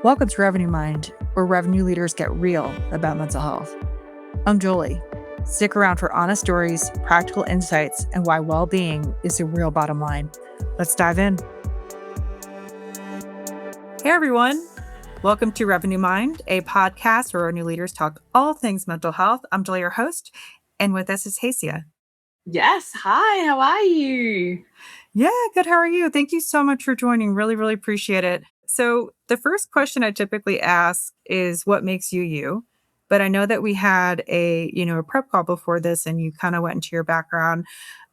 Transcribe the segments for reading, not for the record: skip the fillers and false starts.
Welcome to Revenue Mind, where revenue leaders get real about mental health. I'm Jolie. Stick around for honest stories, practical insights, and why well-being is the real bottom line. Let's dive in. Hey, everyone. Welcome to Revenue Mind, a podcast where revenue leaders talk all things mental health. I'm Jolie, your host, and with us is Hacia. Yes. Hi, how are you? Yeah, good. How are you? Thank you so much for joining. Really, really appreciate it. So the first question I typically ask is what makes you you? But I know that we had a prep call before this and you kind of went into your background.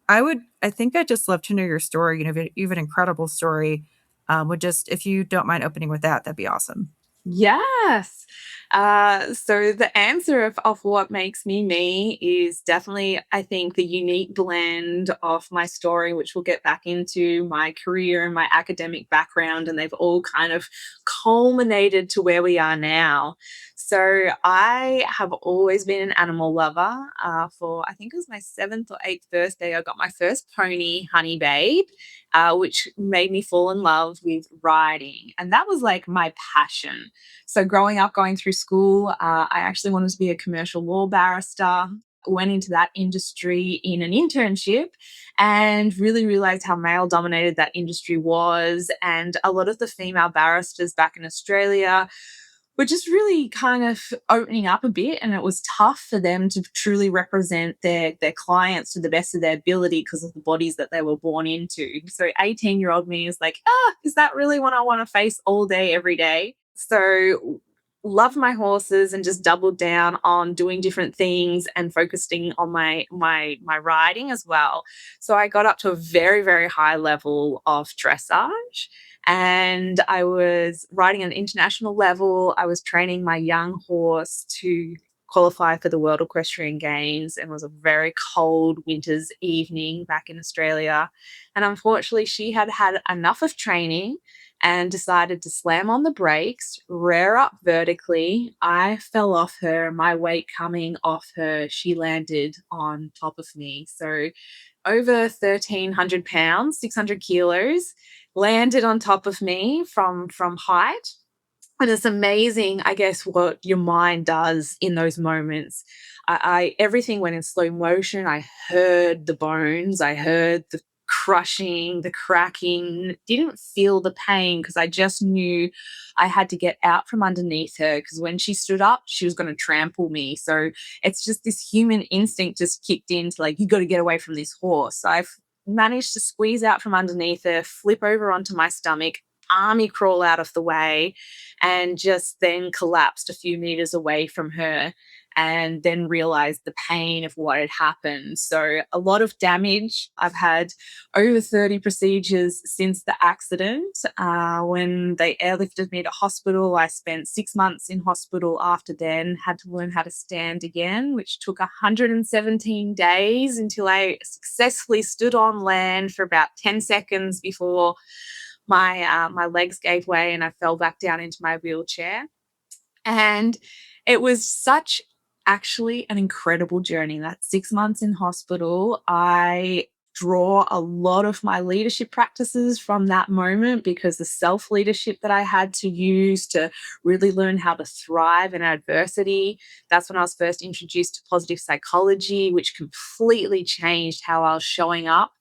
I think I'd just love to know your story. You have an incredible story. If you don't mind opening with that, that'd be awesome. Yes. So the answer of what makes me me is definitely, I think, the unique blend of my story, which we'll get back into my career and my academic background, and they've all kind of culminated to where we are now. So I have always been an animal lover. For I think it was my 7th or 8th birthday, I got my first pony, Honey Babe, which made me fall in love with riding, and that was like my passion. So growing up, going through school, I actually wanted to be a commercial law barrister. Went into that industry in an internship and really realized how male dominated that industry was. And a lot of the female barristers back in Australia were just really kind of opening up a bit, and it was tough for them to truly represent their clients to the best of their ability because of the bodies that they were born into. So 18-year-old me is like, is that really what I want to face all day every day? So loved my horses and just doubled down on doing different things and focusing on my riding as well. So I got up to a very, very high level of dressage, and I was riding at an international level. I was training my young horse to qualify for the World Equestrian Games, and it was a very cold winter's evening back in Australia. And unfortunately, she had had enough of training and decided to slam on the brakes, rear up vertically. I fell off her, my weight coming off her. She landed on top of me. So over 1,300 pounds, 600 kilos, landed on top of me from height. And it's amazing, I guess, what your mind does in those moments. I everything went in slow motion. I heard the bones, I heard the crushing, the cracking, didn't feel the pain because I just knew I had to get out from underneath her because when she stood up, she was going to trample me. So it's just this human instinct just kicked in to like, you got to get away from this horse. So I've managed to squeeze out from underneath her, flip over onto my stomach, army crawl out of the way, and just then collapsed a few meters away from her, and then realized the pain of what had happened. So a lot of damage. I've had over 30 procedures since the accident. When they airlifted me to hospital, I spent 6 months in hospital after then, had to learn how to stand again, which took 117 days until I successfully stood on land for about 10 seconds before my legs gave way and I fell back down into my wheelchair. And it was such actually an incredible journey. That 6 months in hospital, I draw a lot of my leadership practices from that moment because the self leadership that I had to use to really learn how to thrive in adversity. That's when I was first introduced to positive psychology, which completely changed how I was showing up.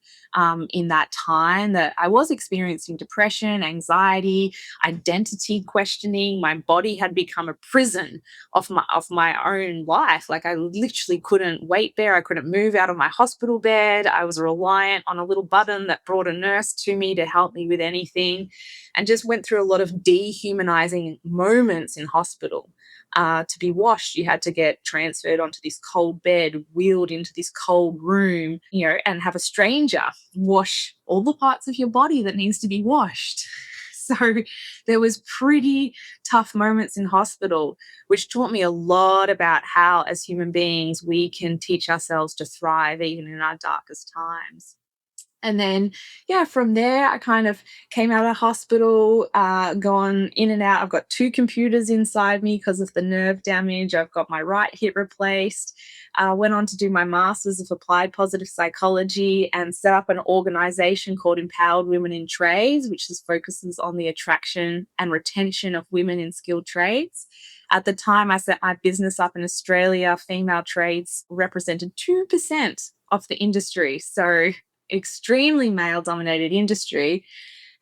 In that time that I was experiencing depression, anxiety, identity questioning. My body had become a prison of my own life. Like I literally couldn't weight bear. I couldn't move out of my hospital bed. I was reliant on a little button that brought a nurse to me to help me with anything, and just went through a lot of dehumanizing moments in hospital. To be washed, you had to get transferred onto this cold bed, wheeled into this cold room, and have a stranger wash all the parts of your body that needs to be washed. So there was pretty tough moments in hospital, which taught me a lot about how, as human beings, we can teach ourselves to thrive even in our darkest times. And then, yeah, from there, I kind of came out of hospital, gone in and out. I've got two computers inside me because of the nerve damage. I've got my right hip replaced. Went on to do my master's of applied positive psychology and set up an organization called Empowered Women in Trades, which is focuses on the attraction and retention of women in skilled trades. At the time I set my business up in Australia, female trades represented 2% of the industry. So extremely male dominated industry.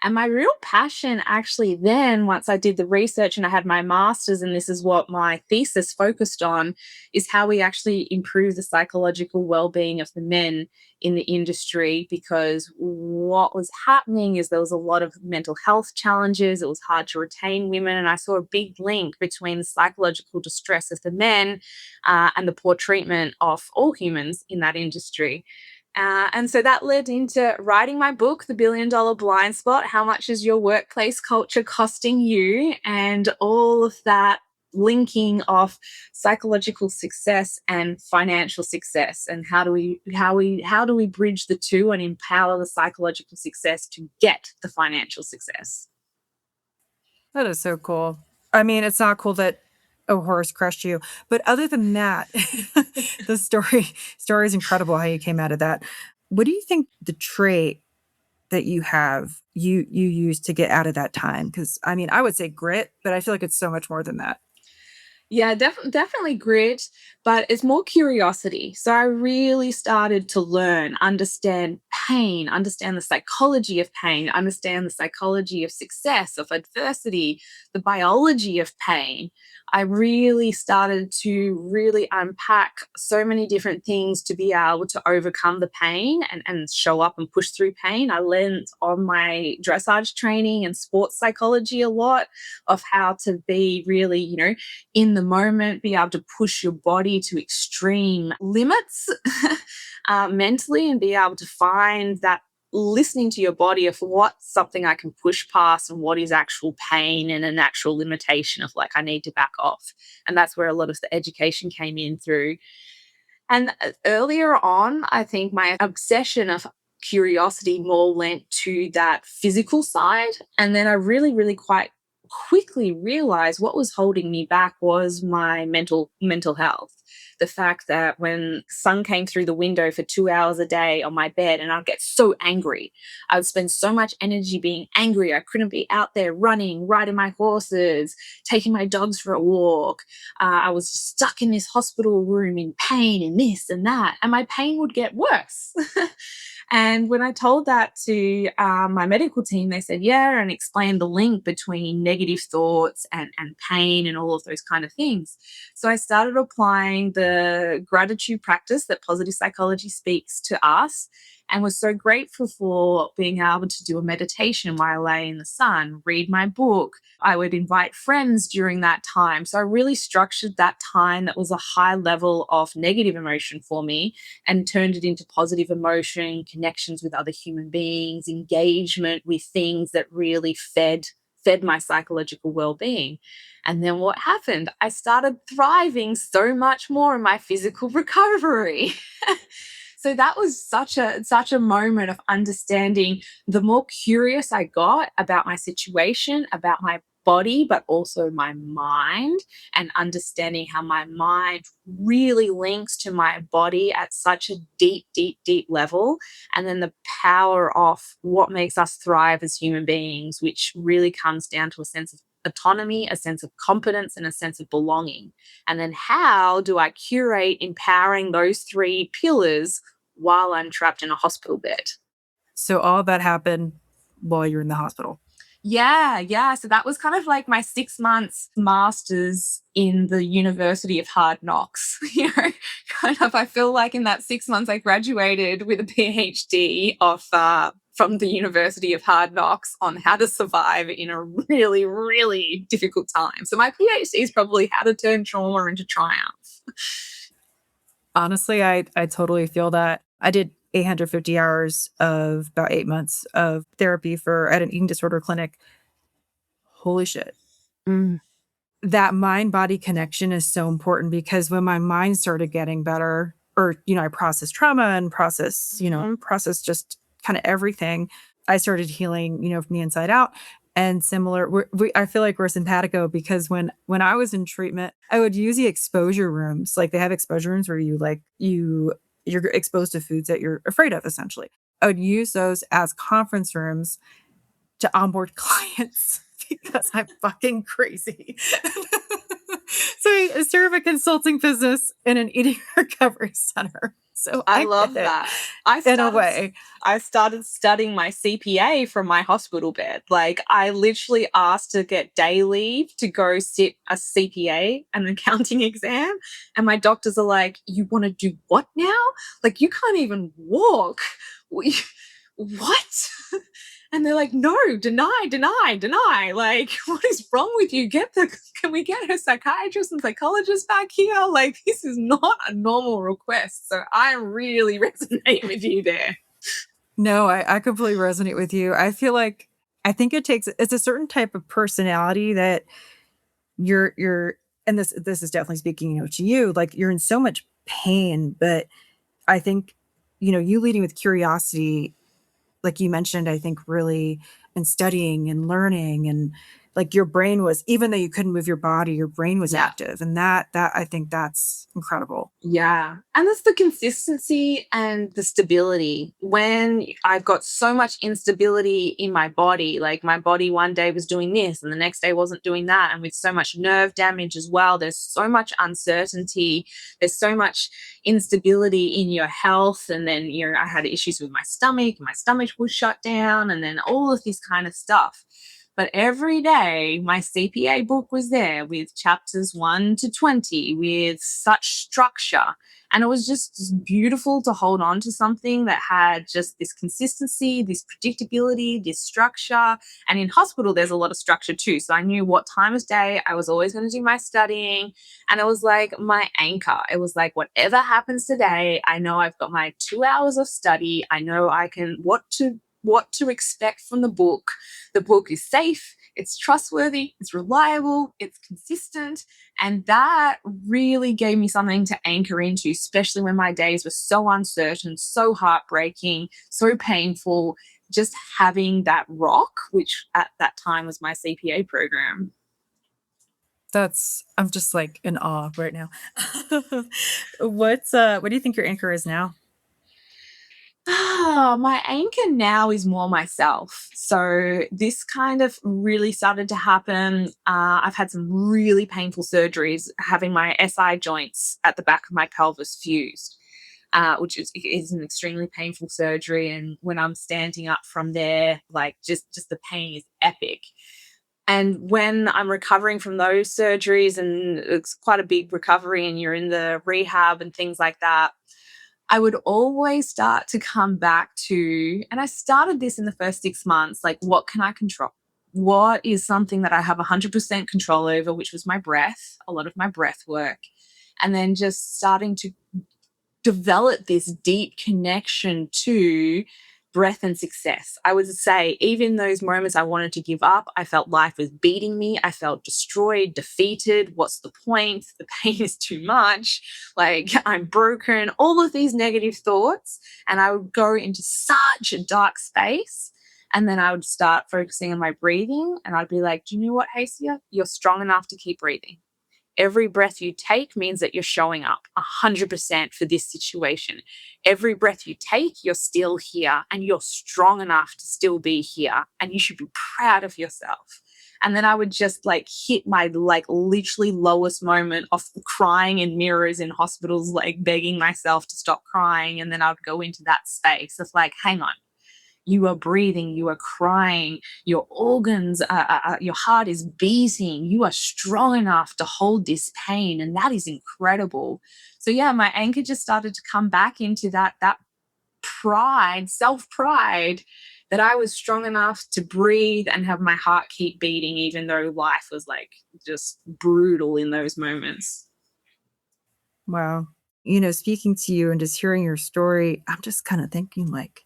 And my real passion actually then, once I did the research and I had my master's, and this is what my thesis focused on, is how we actually improve the psychological well-being of the men in the industry. Because what was happening is there was a lot of mental health challenges. It was hard to retain women. And I saw a big link between the psychological distress of the men and the poor treatment of all humans in that industry. And so that led into writing my book, The $1 Billion Blind Spot: How Much is Your Workplace Culture Costing You? And all of that linking of psychological success and financial success, and how do we bridge the two and empower the psychological success to get the financial success. That is so cool. I mean, it's not cool that a horse crushed you, but other than that, the story is incredible how you came out of that. What do you think the trait that you have, you use to get out of that time? Because I mean, I would say grit, but I feel like it's so much more than that. Yeah, definitely grit, but it's more curiosity. So I really started to learn, understand pain, understand the psychology of pain, understand the psychology of success, of adversity, the biology of pain. I really started to really unpack so many different things to be able to overcome the pain and show up and push through pain. I learned on my dressage training and sports psychology a lot of how to be really, in the moment, be able to push your body to extreme limits mentally, and be able to find that listening to your body of what's something I can push past and what is actual pain and an actual limitation of like, I need to back off. And that's where a lot of the education came in through. And earlier on, I think my obsession of curiosity more lent to that physical side. And then I really, really quite quickly realized what was holding me back was my mental health. The fact that when sun came through the window for 2 hours a day on my bed and I'd get so angry, I would spend so much energy being angry. I couldn't be out there running, riding my horses, taking my dogs for a walk. I was stuck in this hospital room in pain and this and that, and my pain would get worse. And when I told that to my medical team, they said, yeah, and explained the link between negative thoughts and pain and all of those kind of things. So I started applying the gratitude practice that positive psychology speaks to us, and was so grateful for being able to do a meditation while I lay in the sun, read my book. I would invite friends during that time. So I really structured that time that was a high level of negative emotion for me and turned it into positive emotion, connections with other human beings, engagement with things that really fed my psychological well-being. And then what happened? I started thriving so much more in my physical recovery. So that was such a moment of understanding. The more curious I got about my situation, about my body, but also my mind, and understanding how my mind really links to my body at such a deep, deep, deep level. And then the power of what makes us thrive as human beings, which really comes down to a sense of autonomy, a sense of competence, and a sense of belonging. And then how do I curate empowering those three pillars while I'm trapped in a hospital bed? So all that happened while you're in the hospital. Yeah, yeah. So that was kind of like my 6 months master's in the University of Hard Knocks. Kind of, I feel like in that 6 months, I graduated with a PhD of from the University of Hard Knocks on how to survive in a really, really difficult time. So my PhD is probably how to turn trauma into triumph. Honestly, I totally feel that. I did 850 hours of about 8 months of therapy for at an eating disorder clinic. Holy shit. Mm, That mind-body connection is so important because when my mind started getting better or, I process trauma and process just kind of everything. I started healing, from the inside out. And similar, I feel like we're simpatico because when I was in treatment, I would use the exposure rooms. Like they have exposure rooms where you're exposed to foods that you're afraid of, essentially. I would use those as conference rooms to onboard clients because I'm fucking crazy. So I serve a consulting business in an eating recovery center. So I I get love it that. I in a started way. I started studying my CPA from my hospital bed. Like I literally asked to get day leave to go sit a CPA, an accounting exam, and my doctors are like, "You want to do what now? Like you can't even walk." What? And they're like, "No, deny, deny, deny. Like, what is wrong with you? Can we get a psychiatrist and psychologist back here? Like, this is not a normal request." So I really resonate with you there. No, I completely resonate with you. I think it's a certain type of personality that you're and this is definitely speaking, to you, like you're in so much pain, but I think, you leading with curiosity, like you mentioned, I think really and studying and learning and like your brain was, even though you couldn't move your body, your brain was Yeah. active. And that I think that's incredible. Yeah. And that's the consistency and the stability. When I've got so much instability in my body, like my body one day was doing this and the next day wasn't doing that. And with so much nerve damage as well, there's so much uncertainty. There's so much instability in your health. And then, I had issues with my stomach was shut down, and then all of this kind of stuff. But every day, my CPA book was there with chapters 1 to 20 with such structure. And it was just beautiful to hold on to something that had just this consistency, this predictability, this structure. And in hospital, there's a lot of structure too. So I knew what time of day I was always going to do my studying. And it was like my anchor. It was like, whatever happens today, I know I've got my 2 hours of study. I know what to expect from the book. The book is safe, it's trustworthy, it's reliable, it's consistent. And that really gave me something to anchor into, especially when my days were so uncertain, so heartbreaking, so painful. Just having that rock, which at that time was my CPA program. I'm just like in awe right now. What do you think your anchor is now? My anchor now is more myself. So this kind of really started to happen. I've had some really painful surgeries, having my SI joints at the back of my pelvis fused, which is an extremely painful surgery. And when I'm standing up from there, like just the pain is epic. And when I'm recovering from those surgeries, and it's quite a big recovery, and you're in the rehab and things like that, I would always start to come back to, and I started this in the first 6 months, like, what can I control? What is something that I have 100% control over, which was my breath, a lot of my breath work. And then just starting to develop this deep connection to breath and success. I would say, even those moments I wanted to give up, I felt life was beating me. I felt destroyed, defeated. What's the point? The pain is too much. Like, I'm broken, all of these negative thoughts. And I would go into such a dark space. And then I would start focusing on my breathing. And I'd be like, do you know what, Hacia? You're strong enough to keep breathing. Every breath you take means that you're showing up 100% for this situation. Every breath you take, you're still here and you're strong enough to still be here. And you should be proud of yourself. And then I would just like hit my like literally lowest moment of crying in mirrors in hospitals, like begging myself to stop crying. And then I would go into that space of like, hang on, you are breathing, you are crying, your organs, your heart is beating, you are strong enough to hold this pain. And that is incredible. So yeah, my anchor just started to come back into that pride, self-pride, that I was strong enough to breathe and have my heart keep beating, even though life was like just brutal in those moments. Wow. Speaking to you and just hearing your story, I'm just kind of thinking like,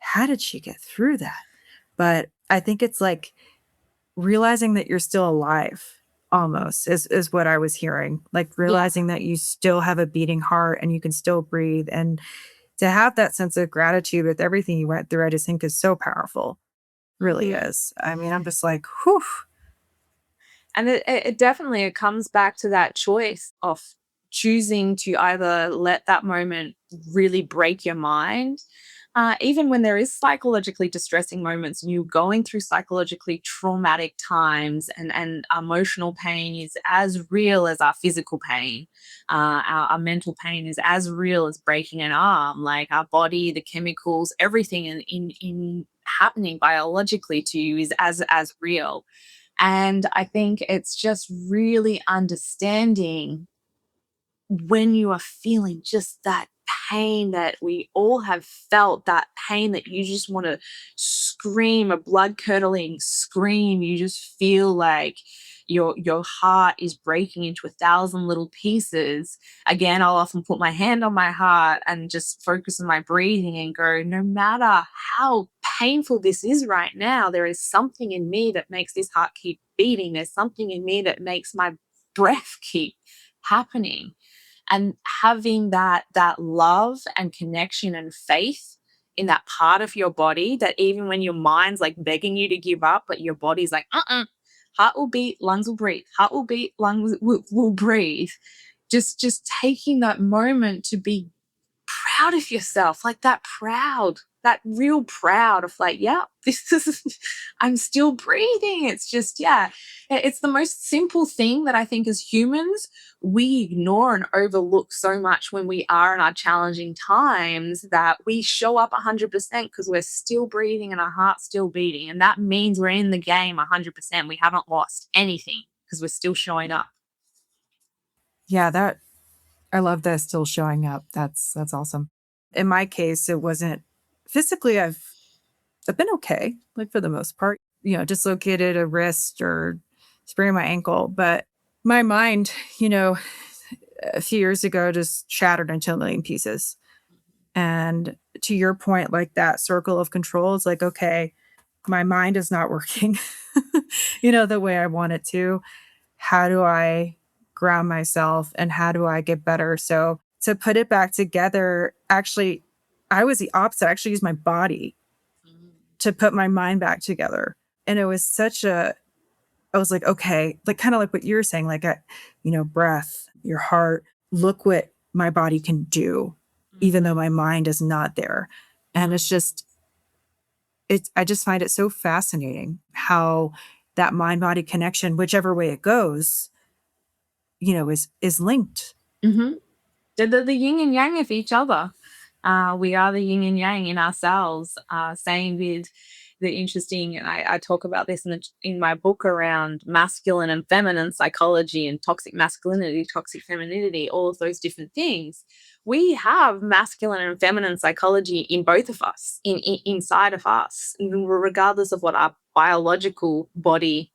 how did she get through that? But I think it's like realizing that you're still alive almost is what I was hearing. Like Yeah. realizing that you still have a beating heart and you can still breathe. And to have that sense of gratitude with everything you went through, I just think is so powerful. Really is. I mean, I'm just like, whew. And it definitely it comes back to that choice of choosing to either let that moment really break your mind, even when there is psychologically distressing moments, you going through psychologically traumatic times, and emotional pain is as real as our physical pain. Our mental pain is as real as breaking an arm. Like our body, the chemicals, everything in happening biologically to you is as real. And I think it's just really understanding when you are feeling just that pain that we all have felt, that pain that you just want to scream, a blood curdling scream. You just feel like your heart is breaking into 1,000 little pieces. Again, I'll often put my hand on my heart and just focus on my breathing and go, no matter how painful this is right now, there is something in me that makes this heart keep beating. There's something in me that makes my breath keep happening. And having that love and connection and faith in that part of your body, that even when your mind's like begging you to give up, but your body's like, heart will beat, lungs will breathe, heart will beat, lungs will breathe. Just taking that moment to be proud of yourself, like that proud, that real proud of like, yeah, this is, I'm still breathing. It's just, yeah, it's the most simple thing that I think as humans, we ignore and overlook so much when we are in our challenging times, that we show up 100% because we're still breathing and our heart's still beating. And that means we're in the game 100%. We haven't lost anything because we're still showing up. Yeah, that I love that still showing up. That's awesome. In my case, it wasn't physically I've been okay, like for the most part. Dislocated a wrist or sprained my ankle, but my mind, a few years ago just shattered into a million pieces. And to your point, like that circle of control is like, okay, my mind is not working, the way I want it to. How do I ground myself and how do I get better? So to put it back together, actually, I was the opposite. I actually used my body to put my mind back together. And it was I was like, okay, like kind of like what you were saying, like, breath, your heart, look what my body can do, even though Mhm. my mind is not there. And Mm. I just find it so fascinating how that mind body connection, whichever way it goes, is linked. Mhm. The yin and yang of each other. We are the yin and yang in ourselves. Same with the interesting, and I talk about this in my book around masculine and feminine psychology and toxic masculinity, toxic femininity, all of those different things. We have masculine and feminine psychology in both of us, inside of us, regardless of what our biological body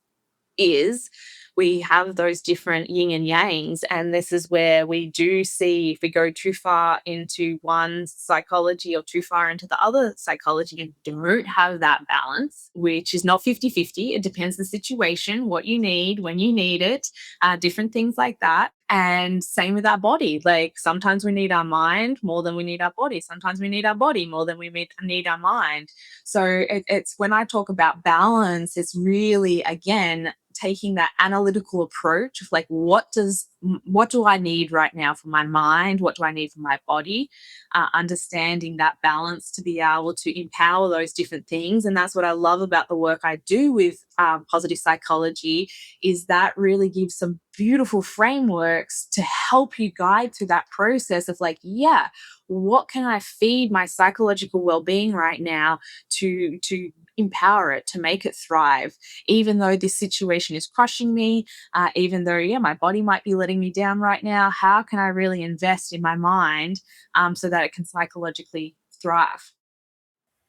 is. We have those different yin and yangs, and this is where we do see, if we go too far into one psychology or too far into the other psychology and don't have that balance, which is not 50-50. It depends the situation, what you need, when you need it, different things like that. And same with our body. Like sometimes we need our mind more than we need our body. Sometimes we need our body more than we need our mind. So it's when I talk about balance, it's really, again, taking that analytical approach of like, what do I need right now for my mind, what do I need for my body, understanding that balance to be able to empower those different things. And that's what I love about the work I do with positive psychology, is that really gives some beautiful frameworks to help you guide through that process of like, yeah, what can I feed my psychological well-being right now to empower it, to make it thrive, even though this situation is crushing me, even though, yeah, my body might be letting me down right now. How can I really invest in my mind, so that it can psychologically thrive?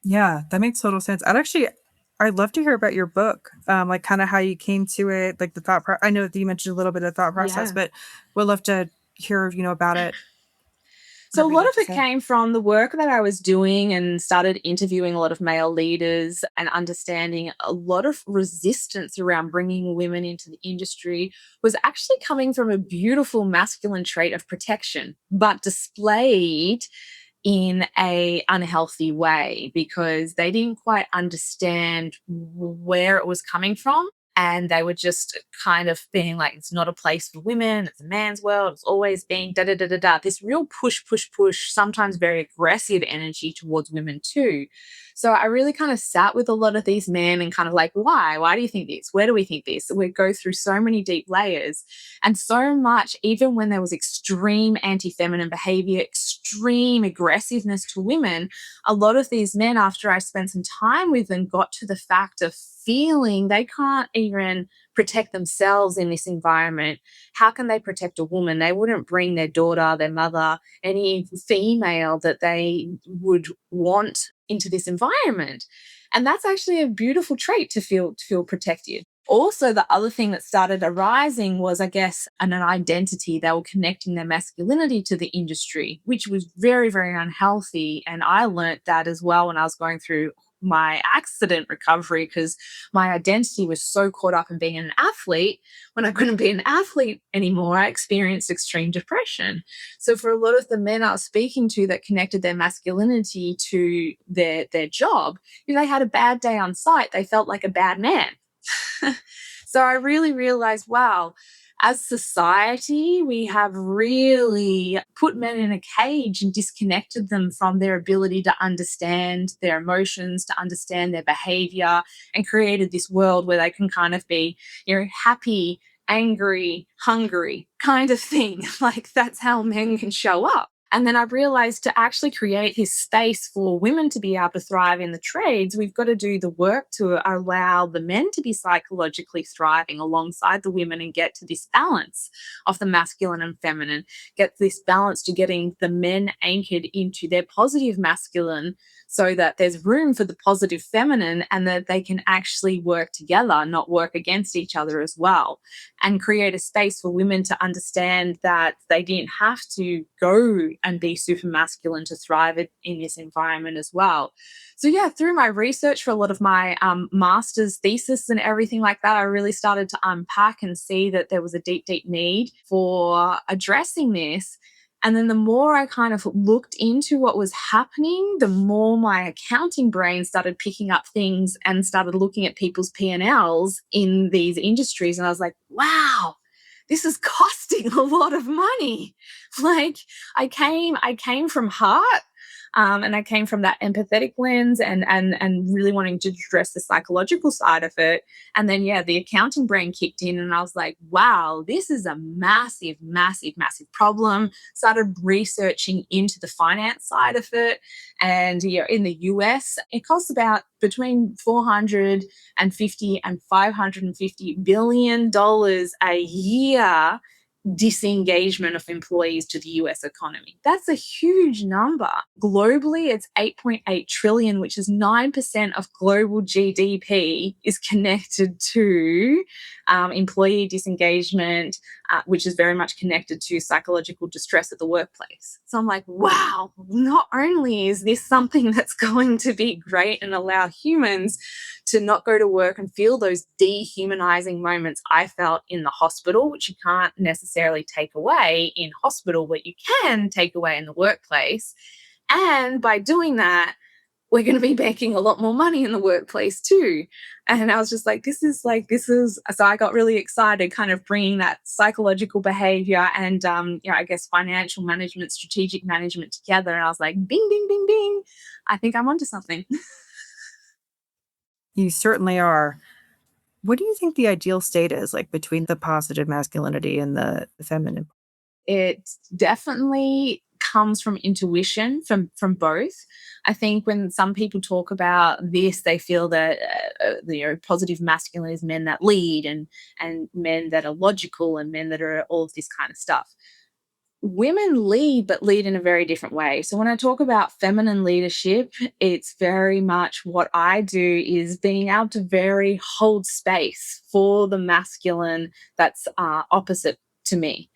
Yeah, that makes total sense. I'd love to hear about your book, like kind of how you came to it, like the I know that you mentioned a little bit of thought process, Yeah. but would love to hear, about it, So a whatever you'd lot like of to it say. came from the work that I was doing and started interviewing a lot of male leaders and understanding a lot of resistance around bringing women into the industry was actually coming from a beautiful masculine trait of protection, but displayed in a unhealthy way because they didn't quite understand where it was coming from, and they were just kind of being like, it's not a place for women, it's a man's world, it's always being da da da da da, this real push push push, sometimes very aggressive energy towards women too. So I really kind of sat with a lot of these men and kind of like, why do you think this, where do we think this, we go through so many deep layers. And so much, even when there was extreme anti-feminine behavior, extreme aggressiveness to women, a lot of these men, after I spent some time with them, got to the fact of feeling they can't even protect themselves in this environment. How can they protect a woman? They wouldn't bring their daughter, their mother, any female that they would want into this environment. And that's actually a beautiful trait to feel protected. Also, the other thing that started arising was, I guess, an identity. They were connecting their masculinity to the industry, which was very, very unhealthy. And I learnt that as well when I was going through my accident recovery, because my identity was so caught up in being an athlete. When I couldn't be an athlete anymore, I experienced extreme depression. So for a lot of the men I was speaking to that connected their masculinity to their job, if they had a bad day on site, they felt like a bad man. So I really realized, wow, as society, we have really put men in a cage and disconnected them from their ability to understand their emotions, to understand their behavior, and created this world where they can kind of be, happy, angry, hungry kind of thing. Like that's how men can show up. And then I realized to actually create this space for women to be able to thrive in the trades, we've got to do the work to allow the men to be psychologically thriving alongside the women and get to this balance of the masculine and feminine, get this balance to getting the men anchored into their positive masculine so that there's room for the positive feminine and that they can actually work together, not work against each other as well, and create a space for women to understand that they didn't have to go and be super masculine to thrive in this environment as well. So yeah, through my research for a lot of my master's thesis and everything like that, I really started to unpack and see that there was a deep, deep need for addressing this. And then the more I kind of looked into what was happening, the more my accounting brain started picking up things and started looking at people's P&Ls in these industries. And I was like, wow, this is costing a lot of money. Like I came from heart, and I came from that empathetic lens and really wanting to address the psychological side of it. And then yeah, the accounting brain kicked in, and I was like, wow, this is a massive, massive, massive problem. Started researching into the finance side of it, and in the US, it costs about between 450 and 550 billion dollars a year disengagement of employees to the US economy. That's a huge number. Globally, it's 8.8 trillion, which is 9% of global GDP is connected to employee disengagement, which is very much connected to psychological distress at the workplace. So I'm like, wow, not only is this something that's going to be great and allow humans to not go to work and feel those dehumanizing moments I felt in the hospital, which you can't necessarily take away in hospital, but you can take away in the workplace. And by doing that, we're going to be making a lot more money in the workplace too. And I was just like, this is, so I got really excited kind of bringing that psychological behavior and, I guess financial management, strategic management together. And I was like, bing, bing, bing, bing. I think I'm onto something. You certainly are. What do you think the ideal state is, like, between the positive masculinity and the feminine? It definitely comes from intuition from both. I think when some people talk about this, they feel that positive masculine is men that lead and men that are logical and men that are all of this kind of stuff. Women lead, but lead in a very different way. So when I talk about feminine leadership, it's very much what I do is being able to very hold space for the masculine that's opposite to me.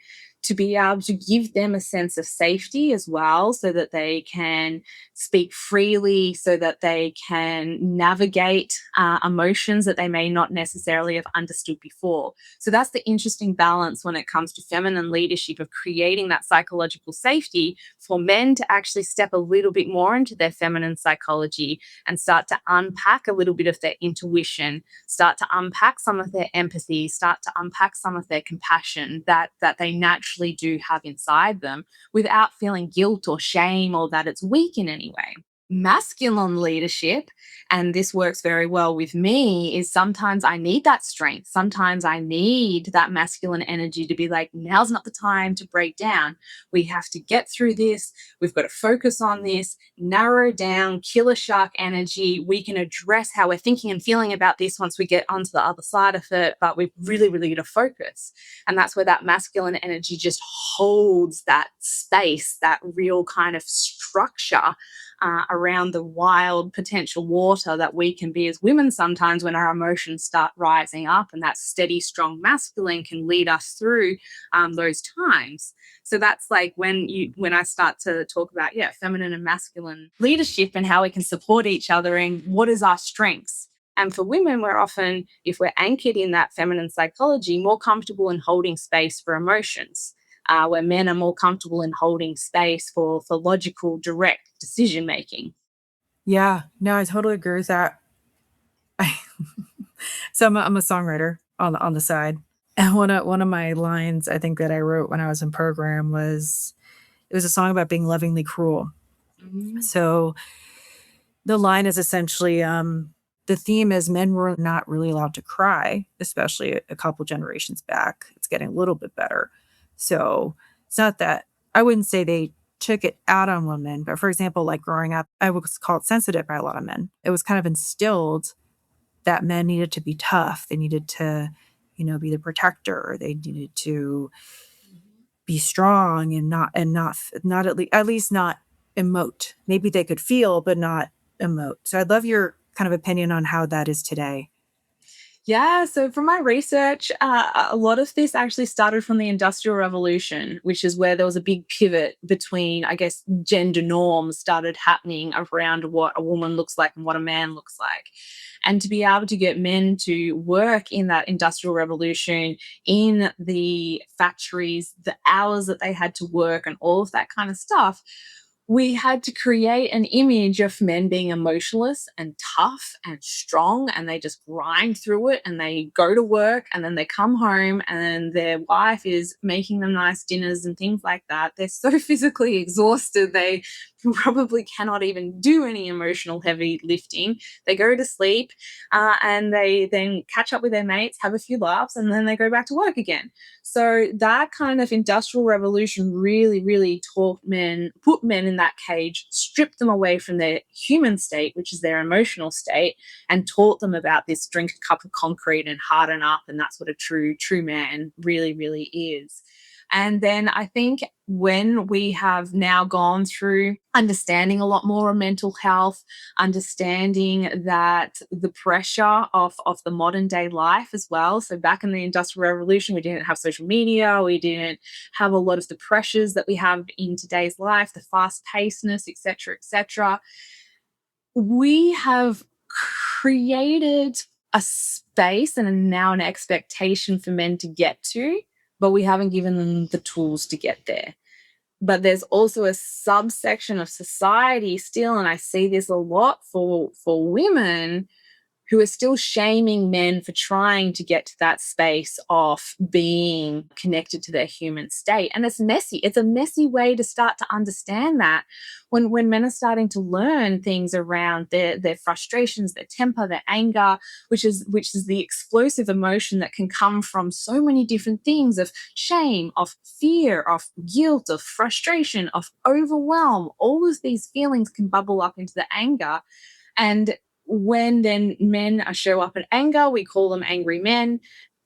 to be able to give them a sense of safety as well, so that they can speak freely, so that they can navigate emotions that they may not necessarily have understood before. So that's the interesting balance when it comes to feminine leadership, of creating that psychological safety for men to actually step a little bit more into their feminine psychology and start to unpack a little bit of their intuition, start to unpack some of their empathy, start to unpack some of their compassion that they naturally do have inside them, without feeling guilt or shame or that it's weak in any way. Masculine leadership, and this works very well with me, is sometimes I need that strength. Sometimes I need that masculine energy to be like, now's not the time to break down. We have to get through this. We've got to focus on this, narrow down, killer shark energy. We can address how we're thinking and feeling about this once we get onto the other side of it, but we really, really got to focus. And that's where that masculine energy just holds that space, that real kind of structure around the wild potential water that we can be as women sometimes when our emotions start rising up. And that steady, strong masculine can lead us through those times. So that's like when I start to talk about, yeah, feminine and masculine leadership and how we can support each other and what is our strengths. And for women, we're often, if we're anchored in that feminine psychology, more comfortable in holding space for emotions, where men are more comfortable in holding space for logical, direct decision making. Yeah, no, I totally agree with that. I so I'm a songwriter on the side, and one of my lines I think that I wrote when I was in program was it was a song about being lovingly cruel. Mhm. So the line is essentially, the theme is men were not really allowed to cry, especially a couple generations back. It's getting a little bit better. So it's not that I wouldn't say they took it out on women, but for example, like growing up, I was called sensitive by a lot of men. It was kind of instilled that men needed to be tough. They needed to, be the protector. They needed to be strong and not at least not emote. Maybe they could feel, but not emote. So I'd love your kind of opinion on how that is today. Yeah, so from my research, a lot of this actually started from the Industrial Revolution, which is where there was a big pivot between, I guess, gender norms started happening around what a woman looks like and what a man looks like. And to be able to get men to work in that Industrial Revolution, in the factories, the hours that they had to work, and all of that kind of stuff, we had to create an image of men being emotionless and tough and strong, and they just grind through it, and they go to work, and then they come home, and their wife is making them nice dinners and things like that. They're so physically exhausted, they probably cannot even do any emotional heavy lifting. They go to sleep, and they then catch up with their mates, have a few laughs, and then they go back to work again. So that kind of industrial revolution really, really put men in that cage, stripped them away from their human state, which is their emotional state, and taught them about this: drink a cup of concrete and harden up. And that's what a true man really, really is. And then I think when we have now gone through understanding a lot more of mental health, understanding that the pressure of the modern day life as well. So back in the Industrial Revolution, we didn't have social media, we didn't have a lot of the pressures that we have in today's life, the fast pacedness, etc., etc. We have created a space and now an expectation for men to get to, but we haven't given them the tools to get there. But there's also a subsection of society still, and I see this a lot for women who are still shaming men for trying to get to that space of being connected to their human state. And it's messy. It's a messy way to start to understand that when men are starting to learn things around their frustrations, their temper, their anger, which is the explosive emotion that can come from so many different things of shame, of fear, of guilt, of frustration, of overwhelm. All of these feelings can bubble up into the anger. And when then men show up in anger, we call them angry men.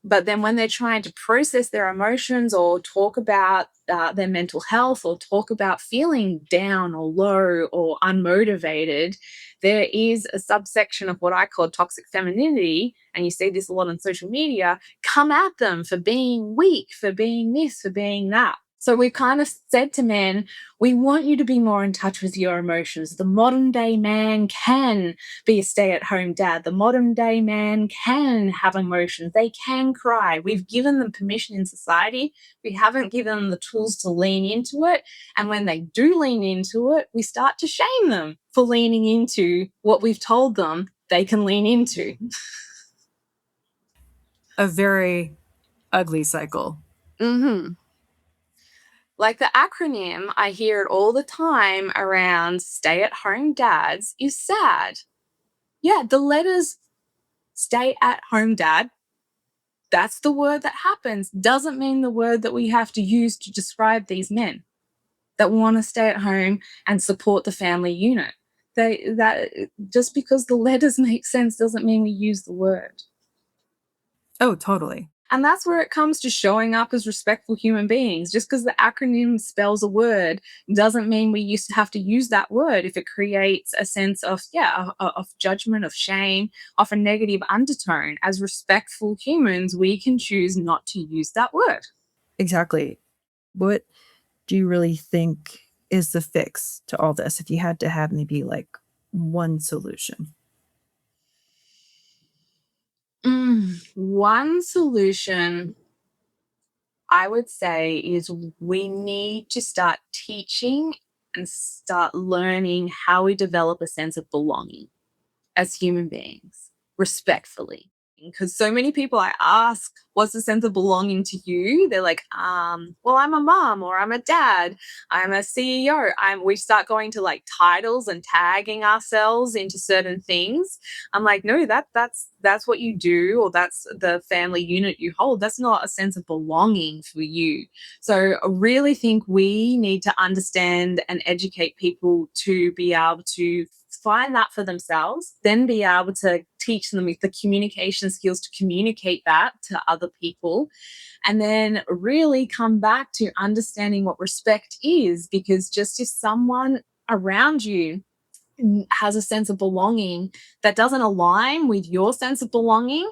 But then when they're trying to process their emotions or talk about their mental health or talk about feeling down or low or unmotivated, there is a subsection of what I call toxic femininity. And you see this a lot on social media: come at them for being weak, for being this, for being that. So we've kind of said to men, we want you to be more in touch with your emotions. The modern day man can be a stay at home dad. The modern day man can have emotions. They can cry. We've given them permission in society. We haven't given them the tools to lean into it. And when they do lean into it, we start to shame them for leaning into what we've told them they can lean into. A very ugly cycle. Mm-hmm. Like the acronym, I hear it all the time around stay at home dads is sad. Yeah, the letters stay at home dad, that's the word that happens, doesn't mean the word that we have to use to describe these men that want to stay at home and support the family unit. That just because the letters make sense doesn't mean we use the word. Oh, totally. And that's where it comes to showing up as respectful human beings. Just because the acronym spells a word doesn't mean we used to have to use that word if it creates a sense of, of judgment, of shame, of a negative undertone. As respectful humans, we can choose not to use that word. Exactly. What do you really think is the fix to all this if you had to have maybe like one solution? One solution I would say is we need to start teaching and start learning how we develop a sense of belonging as human beings, respectfully. Because so many people I ask, what's the sense of belonging to you? They're like, well, I'm a mom or I'm a dad, I'm a CEO. We start going to like titles and tagging ourselves into certain things. I'm like, no, that's what you do, or that's the family unit you hold. That's not a sense of belonging for you. So I really think we need to understand and educate people to be able to find that for themselves, then be able to teach them the communication skills to communicate that to other people, and then really come back to understanding what respect is. Because just if someone around you has a sense of belonging that doesn't align with your sense of belonging,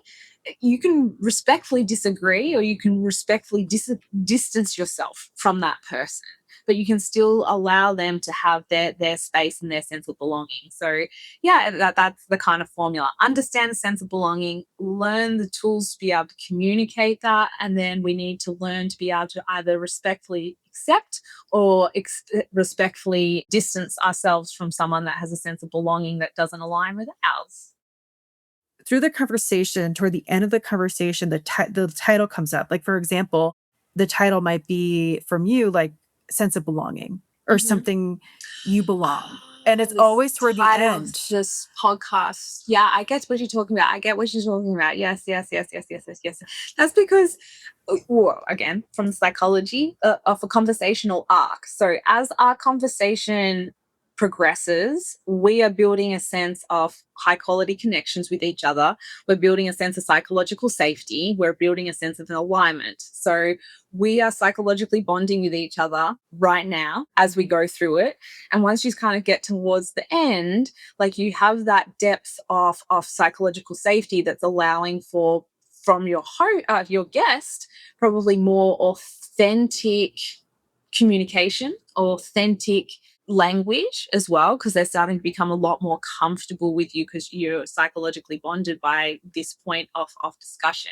you can respectfully disagree, or you can respectfully distance yourself from that person, but you can still allow them to have their space and their sense of belonging. So yeah, that's the kind of formula. Understand the sense of belonging, learn the tools to be able to communicate that, and then we need to learn to be able to either respectfully accept or respectfully distance ourselves from someone that has a sense of belonging that doesn't align with ours. Through the conversation, toward the end of the conversation, the title comes up. Like, for example, the title might be from you, like, sense of belonging or Mhm. something, you belong. And it's This always toward the title of end. this podcast. Yeah, I get what you're talking about. I get what you're talking about. Yes, yes, yes, yes, yes, yes, yes. That's because, well, again, from psychology of a conversational arc. So as our conversation progresses, we are building a sense of high quality connections with each other. We're building a sense of psychological safety. We're building a sense of alignment. So we are psychologically bonding with each other right now as we go through it. And once you kind of get towards the end, like you have that depth of psychological safety that's allowing for from your guest probably more authentic communication, authentic language as well, because they're starting to become a lot more comfortable with you because you're psychologically bonded by this point of discussion.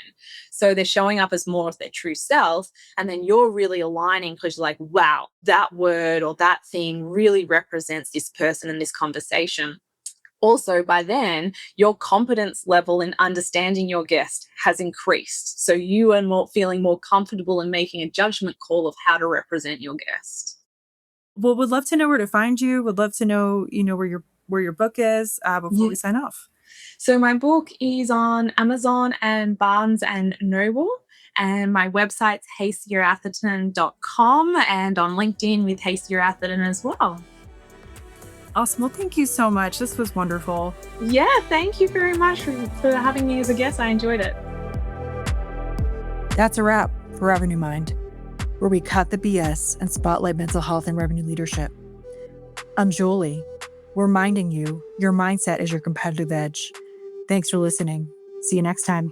So they're showing up as more of their true self, and then you're really aligning because you're like, wow, that word or that thing really represents this person in this conversation. Also, by then, your competence level in understanding your guest has increased. So you are feeling more comfortable in making a judgment call of how to represent your guest. Well, would love to know where to find you. Would love to know, where your book is, before we Yeah. sign off. So my book is on Amazon and Barnes and Noble. And my website's haciatherton.com, and on LinkedIn with Hacia Atherton as well. Awesome. Well, thank you so much. This was wonderful. Yeah, thank you very much for having me as a guest. I enjoyed it. That's a wrap for Revenue Mind, where we cut the BS and spotlight mental health and revenue leadership. I'm Jolie, reminding you your mindset is your competitive edge. Thanks for listening. See you next time.